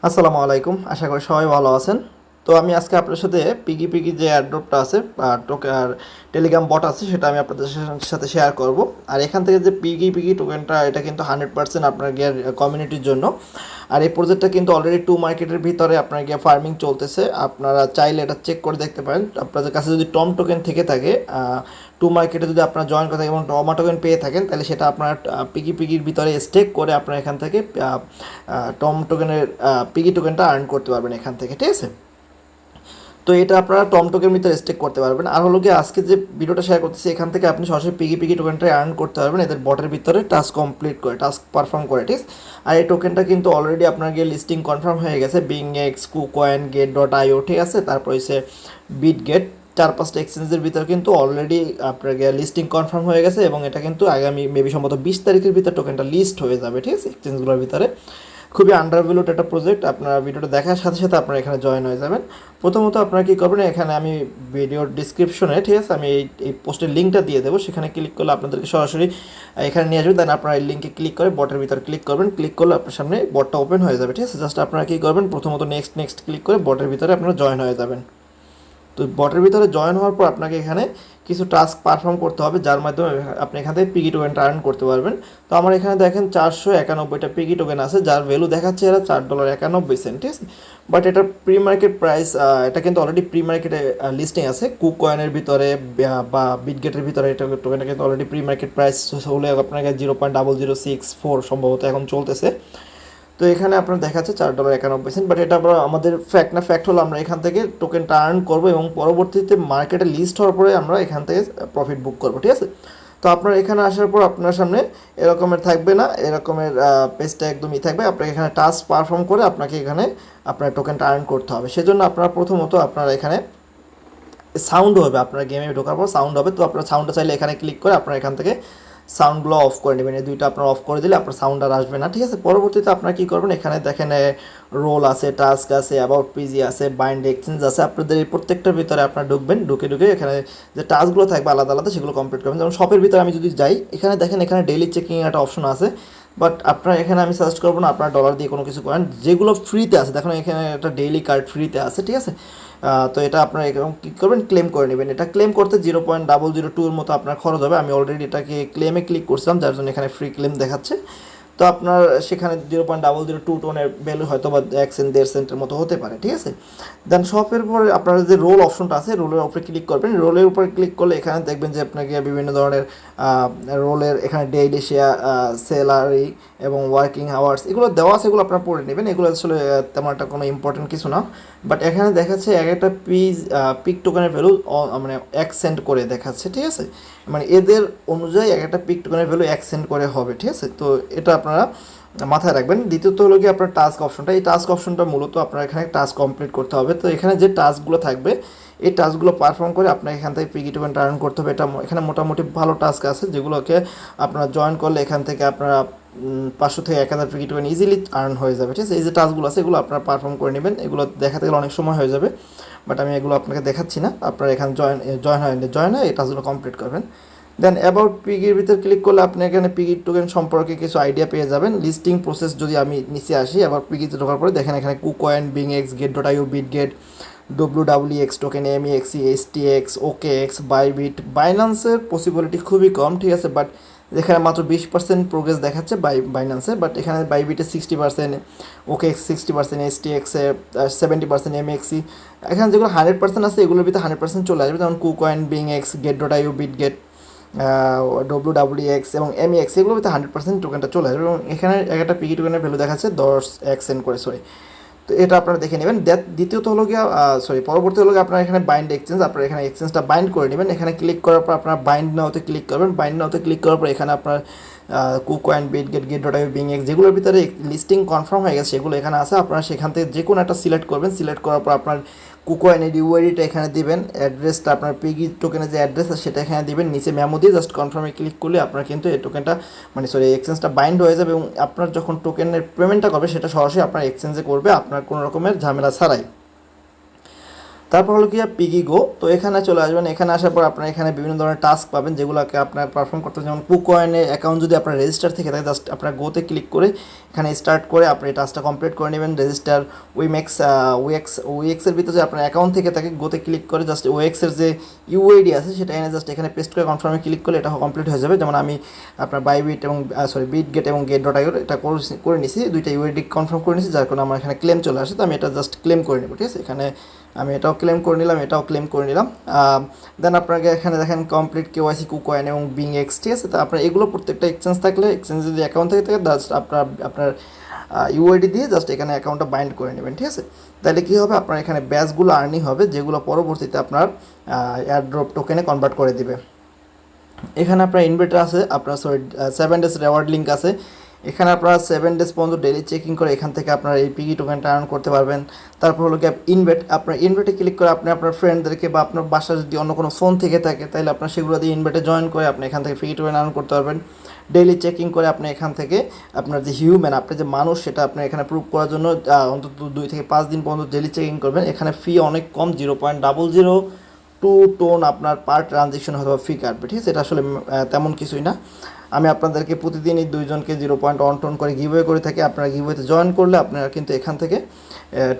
আসসালামু আলাইকুম, আশা করি সবাই ভালো আছেন। তো আমি আজকে আপনার সাথে পিগি পিগি যে এয়ারড্রপটা আছে আর টেলিগ্রাম বট আছে সেটা আমি আপনাদের সাথে শেয়ার করব। আর এখান থেকে যে পিগি পিগি টোকেনটা এটা কিন্তু 100% আপনার গিয়ার কমিউনিটির জন্য। আর এই প্রজেক্টটা কিন্তু অলরেডি টু মার্কেটের ভিতরে আপনার গিয়ে ফার্মিং চলতেছে। আপনারা চাইলে এটা চেক করে দেখতে পারেন। আপনাদের কাছে যদি টম টোকেন থেকে থাকে, টু মার্কেটে যদি আপনারা জয়েন করে থাকেন এবং টমা টোকেন পেয়ে থাকেন, তাহলে সেটা আপনার পিগি পিগির ভিতরে স্টেক করে আপনারা এখান থেকে টম টোকেনের পিগি টোকেনটা আর্ন করতে পারবেন এখান থেকে, ঠিক আছে? তো এটা আপনারা টম টোকেন ভিতরে স্টেক করতে পারবেন। আর হলো কি, আজকে যে ভিডিওটা শেয়ার করতেছি এখান থেকে আপনি সরাসরি পিগি পিগি টোকেনটা আর্ন করতে পারবেন এদের বটের ভিতরে টাস্ক কমপ্লিট করে, টাস্ক পারফর্ম করে, ঠিক আছে? আর এই টোকেনটা কিন্তু অলরেডি আপনার গিয়ে লিস্টিং কনফার্ম হয়ে গেছে BingX, KuCoin, Gate dot IO, ঠিক আছে? তারপর হচ্ছে বিট গেট, 4-5টা এক্সচেঞ্জের ভিতরে কিন্তু অলরেডি আপনার গিয়ে লিস্টিং কনফার্ম হয়ে গেছে এবং এটা কিন্তু আগামী মেবি সম্ভবত 20 তারিখের ভিতরে টোকেনটা লিস্ট হয়ে যাবে, ঠিক আছে? এক্সচেঞ্জগুলোর ভিতরে খুবই আন্ডারভ্যালুড একটা প্রজেক্ট। আপনারা ভিডিওটা দেখার সাথে সাথে আপনারা এখানে জয়েন হয়ে যাবেন। প্রথমত আপনারা কী করবেন, এখানে আমি ভিডিওর ডিসক্রিপশনে, ঠিক আছে, আমি এই পোস্টের লিঙ্কটা দিয়ে দেবো। সেখানে ক্লিক করলে আপনাদেরকে সরাসরি এখানে নিয়ে আসবে। দেন আপনারা এই লিঙ্কে ক্লিক করে বটের ভিতরে ক্লিক করবেন। ক্লিক করলে আপনার সামনে বটটা ওপেন হয়ে যাবে, ঠিক আছে? জাস্ট আপনারা কী করবেন, প্রথমত নেক্সট নেক্সট ক্লিক করে বটের ভিতরে আপনারা জয়েন হয়ে যাবেন। তো বটের ভিতরে জয়েন হওয়ার পর আপনাকে এখানে কিছু টাস্ক পারফর্ম করতে হবে, যার মাধ্যমে আপনি এখান থেকে পিগি টোকেনটা আর্ন করতে পারবেন। তো আমার এখানে দেখেন 491টা পিগি টোকেন আছে, যার ভ্যালু দেখাচ্ছে এরা $4.91, ঠিক আছে? বাট এটার প্রি মার্কেট প্রাইস, এটা কিন্তু অলরেডি প্রি মার্কেটে লিস্টিং আছে কুক কয়েনের ভিতরে বা বিটগেটের ভিতরে। এটা টোকেনটা কিন্তু অলরেডি প্রি মার্কেট প্রাইস হলে আপনাকে 0.0064 সম্ভবত এখন চলতেছে। তো এখানে আপনার দেখাচ্ছে $4.91, বাট এটা আমরা আমাদের ফ্যাক্ট না, ফ্যাক্ট হলো আমরা এখান থেকে টোকেনটা আর্ন করবো এবং পরবর্তীতে মার্কেটে লিস্ট হওয়ার পরে আমরা এখান থেকে প্রফিট বুক করবো, ঠিক আছে? তো আপনার এখানে আসার পর আপনার সামনে এরকমের থাকবে না, এরকমের পেজটা একদমই থাকবে। আপনাকে এখানে টাস্ক পারফর্ম করে আপনাকে এখানে আপনার টোকেনটা আর্ন করতে হবে। সেজন্য আপনারা প্রথমত আপনারা এখানে সাউন্ড হবে, আপনার গেমে ঢোকার পর সাউন্ড হবে। তো আপনার সাউন্ডটা চাইলে এখানে ক্লিক করে আপনারা এখান থেকে সাউন্ডগুলো অফ করে নেবেন। এই দুইটা আপনার অফ করে দিলে আপনার সাউন্ড আর আসবে না, ঠিক আছে? পরবর্তীতে আপনারা কী করবেন, এখানে দেখেন রোল আছে, টাস্ক আছে, অ্যাবাউট পিজি আছে, বাইন্ড এক্সচেঞ্জ আছে। আপনাদের এই প্রত্যেকটার ভিতরে আপনার ঢুকবেন, ঢুকে ঢুকে এখানে যে টাস্কগুলো থাকবে আলাদা আলাদা সেগুলো কমপ্লিট করবেন। যেমন শপের ভিতরে আমি যদি যাই, এখানে দেখেন এখানে ডেইলি চেকিং একটা অপশন আছে। বাট আপনার এখানে আমি সাজেস্ট করবো না আপনার ডলার দিয়ে কোনো কিছু করেন, যেগুলো ফ্রিতে আছে। দেখুন এখানে একটা ডেইলি কার্ড ফ্রিতে আছে, ঠিক আছে? তো এটা আপনার এরকম কী করবেন, ক্লেম করে নেবেন। এটা ক্লেম করতে 0.002 এর মতো আপনার খরচ হবে। আমি অলরেডি এটাকে ক্লেমে ক্লিক করছিলাম, যার জন্য এখানে ফ্রি ক্লেম দেখাচ্ছে। তো আপনার সেখানে 0.002 টোনের ভ্যালু হয়তো বা 1 সেন্ট 1.5 সেন্টের মতো হতে পারে, ঠিক আছে? দেন শপের পরে আপনার যে রোল অপশনটা আছে, রোলের উপরে ক্লিক করবেন। রোলের উপরে ক্লিক করলে এখানে দেখবেন যে আপনাকে বিভিন্ন ধরনের রোলের এখানে ডেইলি শেয়ার, স্যালারি এবং ওয়ার্কিং আওয়ার্স এগুলো দেওয়া আছে, এগুলো আপনারা পড়ে নেবেন। এগুলো আসলে তেমন একটা কোনো ইম্পর্টেন্ট কিছু না। বাট এখানে দেখাচ্ছে এক একটা পিক টোকেনের ভ্যালু মানে 1 সেন্ট করে দেখাচ্ছে, ঠিক আছে? মানে এদের অনুযায়ী এক একটা পিক টোকেনের ভ্যালু 1 সেন্ট করে হবে, ঠিক আছে? তো এটা আপনারা মাথায় রাখবেন। দ্বিতীয়ত হলো কি আপনার টাস্ক অপশনটা, এই টাস্ক অপশনটা মূলত আপনার এখানে টাস্ক কমপ্লিট করতে হবে। তো এখানে যে টাস্কগুলো থাকবে এই টাস্কগুলো পারফর্ম করে আপনাকে এখান থেকে পিগি টোকেনটা আর্ন করতে হবে। এটা এখানে মোটামুটি ভালো টাস্ক আছে, যেগুলোকে আপনারা জয়েন করলে এখান থেকে আপনারা 500 থেকে 1000 পিগি টোকেন ইজিলি আর্ন হয়ে যাবে, ঠিক আছে? এই যে টাস্কগুলো আছে এগুলো আপনারা পারফর্ম করে নেবেন। এগুলো দেখাতে গেলে অনেক সময় হয়ে যাবে, বাট আমি এগুলো আপনাকে দেখাচ্ছি না। আপনারা এখানে জয়েন হয়ে এই টাস্কগুলো কমপ্লিট করবেন। দেন অ্যাবাউট পিগির ভিতর ক্লিক করলে আপনি এখানে পিগি টোকেন সম্পর্কে কিছু আইডিয়া পেয়ে যাবেন। লিস্টিং প্রসেস যদি আমি নিচে আসি, আবার পিগিতে ঢোকার পরে দেখেন এখানে KuCoin, BingX, Gate dot IO, Bitget, WWX token, MEXC, STX, OKX, Bybit. বাইন্যান্সের পসিবিলিটি খুবই কম, ঠিক আছে? বাট এখানে মাত্র 20% প্রোগ্রেস দেখাচ্ছে বাইন্যান্সে। বাট এখানে বাইবিটে 60%, ওকেএক্স 60%, এসটিএক্সে 70%, এমএক্সি এখানে যেগুলো 100% আছে এগুলোর ভিতরে 100% চলে আসবে। যেমন KuCoin, BingX, Gate dot IO, Bitget, WWX এবং এমইএক্স এগুলোর ভিতরে 100% টোকেনটা চলে আসবে। এবং এখানে একটা পিগি টোকেনের ভ্যালু দেখাচ্ছে 1 সেন্ট করে, সরি। তো এটা আপনারা দেখে নেবেন। দ্বিতীয়ত হলো গিয়ে পরবর্তী হলো গিয়ে আপনার এখানে বাইন্ড এক্সচেঞ্জ, আপনার এখানে এক্সচেঞ্জটা বাইন্ড করে নেবেন। এখানে ক্লিক করার পর আপনার বাইন্ড নাওতে ক্লিক করবেন। বাইন্ড নাওতে ক্লিক করার পর এখানে আপনার কুকয়েন, বিটগেট, গেট ডট আইও, বিং এক্স যেগুলোর ভিতরে লিস্টিং কনফার্ম হয়ে গেছে সেগুলো এখানে আছে। আপনারা সেখান থেকে যে কোনো একটা সিলেক্ট করবেন। সিলেক্ট করার পর আপনার কুকয়েনের ইউআইডিটা এখানে দিবেন, অ্যাড্রেসটা আপনার পিগি টোকেনের যে অ্যাড্রেস আছে সেটা এখানে দিবেন। নিচে মেমো দিয়ে জাস্ট কনফার্মে ক্লিক করলে আপনার কিন্তু এই টোকেনটা এক্সচেঞ্জটা বাইন্ড হয়ে যাবে এবং আপনার যখন টোকেনের পেমেন্টটা করবে সেটা সরাসরি আপনার এক্সচেঞ্জে করবে, আপনার কোনো রকমের ঝামেলা ছাড়াই। তারপর হলো কি পিগি গো। তো এখানে চলে আসবেন, এখানে আসার পর আপনার এখানে বিভিন্ন ধরনের টাস্ক পাবেন যেগুলোকে আপনার পারফর্ম করতে হবে। যেমন কুকয়েনে অ্যাকাউন্ট যদি আপনার রেজিস্টার থেকে থাকে, জাস্ট আপনার গোতে ক্লিক করে এখানে স্টার্ট করে আপনি এই টাস্কটা কমপ্লিট করে নেবেন। রেজিস্টার উইমেক্স ওয়েক্সের ভিতরে যে আপনার অ্যাকাউন্ট থেকে থাকে, গোতে ক্লিক করে জাস্ট ওয়েক্সের যে ইউআইডি আছে সেটা এনে জাস্ট এখানে পেস্ট করে কনফার্মে ক্লিক করলে এটা কমপ্লিট হয়ে যাবে। যেমন আমি আপনার বাইবিট এবং বিট গেট এবং গেট ডট আইও এটা করে নিছি, দুইটা ইউআইডি কনফার্ম করে নিছি, যার কারণে আমার এখানে ক্লেম চলে আসে। তো আমি এটা জাস্ট ক্লেম করে নেব, ঠিক আছে। এখানে আমি এটাও ক্লেম করে নিলাম, এটাও ক্লেম করে নিলাম। দেন আপনাকে এখানে দেখেন কমপ্লিট কেওয়াইসি কুকয়েন এবং বিং এক্স, ঠিক আছে। তো আপনার এগুলো প্রত্যেকটা এক্সচেঞ্জ থাকলে, এক্সচেঞ্জ যদি অ্যাকাউন্ট থেকে থাকে, জাস্ট আপনার ইউআইডি দিয়ে জাস্ট এখানে অ্যাকাউন্টটা বাইন্ড করে নেবেন, ঠিক আছে। তাহলে কী হবে, আপনার এখানে ব্যাচগুলো আর্নিং হবে যেগুলো পরবর্তীতে আপনার এয়ারড্রপ টোকেনে কনভার্ট করে দিবে। এখানে আপনার ইনভার্টার আছে, আপনার 7 ডেজ রেওয়ার্ড লিঙ্ক আছে। এখানে আপনারা 7 ডেজ পর্যন্ত ডেলি চেকিং করে এখান থেকে আপনার এই পিগি টোকেনটা আর্ন করতে পারবেন। তারপর হলো কি আপনার ইনভার্টে ক্লিক করে আপনি আপনার ফ্রেন্ডদেরকে বা আপনার বাসায় যদি অন্য কোনো ফোন থেকে থাকে তাহলে আপনার সেগুলো দিয়ে ইনভার্টে জয়েন করে আপনি এখান থেকে পিগি টোকেন আর্ন করতে পারবেন। ডেইলি চেকিং করে আপনি এখান থেকে আপনার যে হিউম্যান, আপনি যে মানুষ, সেটা আপনি এখানে প্রুভ করার জন্য অন্তত 2 থেকে 5 দিন পর্যন্ত ডেইলি চেকিং করবেন। এখানে ফি অনেক কম, 0.002 টোন আপনার পার ট্রানজেকশন হয়তো ফি কাটবে, ঠিক আছে। এটা আসলে তেমন কিছুই না। আমি আপনাদেরকে প্রতিদিনই 2জনকে 0.1 টোন করে গিভওয়ে করে থাকি। আপনারা গিভওয়েতে জয়েন করলে আপনারা কিন্তু এখান থেকে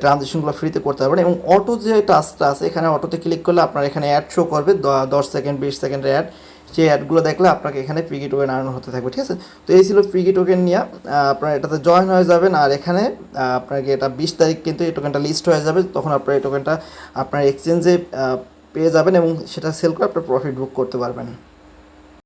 ট্রানজেকশনগুলো ফ্রিতে করতে পারবেন। এবং অটো যে টাস্কটা আছে, এখানে অটোতে ক্লিক করলে আপনার এখানে অ্যাড শো করবে, 10 সেকেন্ড 20 সেকেন্ডের অ্যাড। সেই অ্যাডগুলো দেখলে আপনাকে এখানে পিগি টোকেন আর্ন হতে থাকবে, ঠিক আছে। তো এই ছিল পিগি টোকেন নিয়ে, আপনারা এটাতে জয়েন হয়ে যাবেন। আর এখানে আপনাকে এটা 20 তারিখ কিন্তু এই টোকেনটা লিস্ট হয়ে যাবে, তখন আপনার এই টোকেনটা আপনার এক্সচেঞ্জে পেয়ে যাবেন এবং সেটা সেল করে আপনার প্রফিট বুক করতে পারবেন।